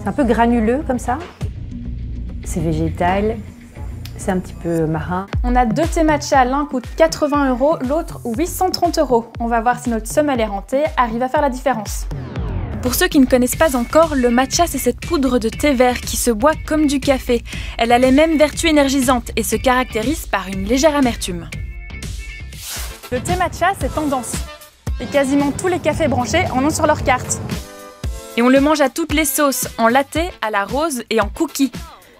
un peu granuleux comme ça. C'est végétal, c'est un petit peu marin. On a 2 thés matcha, l'un coûte 80 €, l'autre 830 €. On va voir si notre somme à les renter arrive à faire la différence. Pour ceux qui ne connaissent pas encore, le matcha c'est cette poudre de thé vert qui se boit comme du café. Elle a les mêmes vertus énergisantes et se caractérise par une légère amertume. Le thé matcha c'est tendance. Et quasiment tous les cafés branchés en ont sur leur carte. Et on le mange à toutes les sauces, en latte, à la rose et en cookie.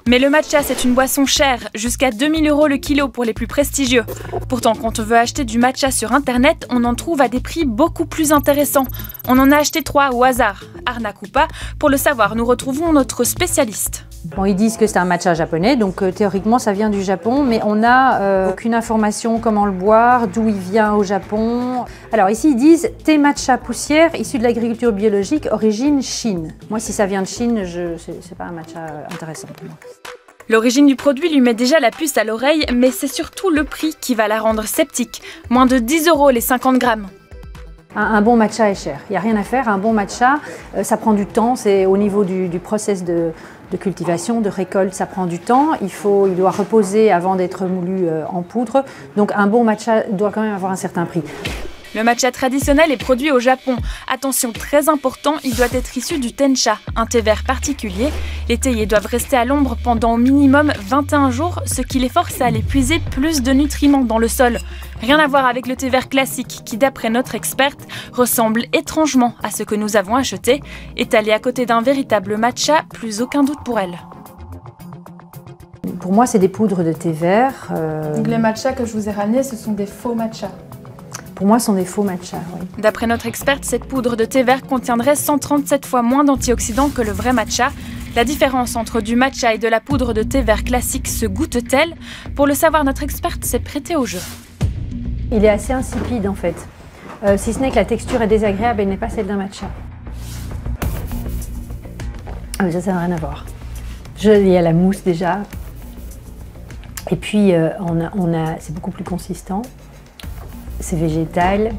Mais le matcha, c'est une boisson chère, jusqu'à 2000 € le kilo pour les plus prestigieux. Pourtant, quand on veut acheter du matcha sur internet, on en trouve à des prix beaucoup plus intéressants. On en a acheté 3 au hasard. Arnaque ou pas, pour le savoir, nous retrouvons notre spécialiste. Bon, ils disent que c'est un matcha japonais, donc théoriquement ça vient du Japon, mais on n'a aucune information comment le boire, d'où il vient au Japon. Alors ici ils disent thé matcha poussière issu de l'agriculture biologique, origine Chine. Moi si ça vient de Chine, c'est pas un matcha intéressant pour moi. L'origine du produit lui met déjà la puce à l'oreille, mais c'est surtout le prix qui va la rendre sceptique. Moins de 10 € les 50 grammes. Un bon matcha est cher, il n'y a rien à faire. Un bon matcha, ça prend du temps, c'est au niveau du process de cultivation, de récolte, ça prend du temps. Il doit reposer avant d'être moulu en poudre. Donc un bon matcha doit quand même avoir un certain prix. Le matcha traditionnel est produit au Japon. Attention, très important, il doit être issu du tencha, un thé vert particulier. Les théiers doivent rester à l'ombre pendant au minimum 21 jours, ce qui les force à aller puiser plus de nutriments dans le sol. Rien à voir avec le thé vert classique qui, d'après notre experte, ressemble étrangement à ce que nous avons acheté. Étalé à côté d'un véritable matcha, plus aucun doute pour elle. Pour moi, c'est des poudres de thé vert. Donc les matchas que je vous ai ramenés, ce sont des faux matchas. Pour moi, ce sont des faux matchas, oui. D'après notre experte, cette poudre de thé vert contiendrait 137 fois moins d'antioxydants que le vrai matcha. La différence entre du matcha et de la poudre de thé vert classique se goûte-t-elle? Pour le savoir, notre experte s'est prêtée au jeu. Il est assez insipide en fait. Si ce n'est que la texture est désagréable, elle n'est pas celle d'un matcha. Ah mais ça n'a rien à voir. Il y a la mousse déjà. Et puis c'est beaucoup plus consistant. C'est végétal,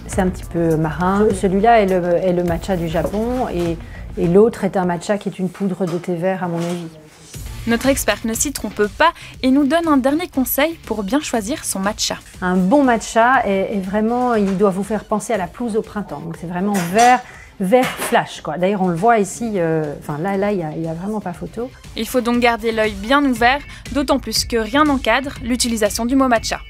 c'est un petit peu marin. Celui-là est le matcha du Japon et l'autre est un matcha qui est une poudre de thé vert à mon avis. Notre experte ne s'y trompe pas et nous donne un dernier conseil pour bien choisir son matcha. Un bon matcha est vraiment, il doit vous faire penser à la pelouse au printemps. Donc c'est vraiment vert flash, quoi. D'ailleurs on le voit ici, là il y a vraiment pas photo. Il faut donc garder l'œil bien ouvert, d'autant plus que rien n'encadre l'utilisation du mot matcha.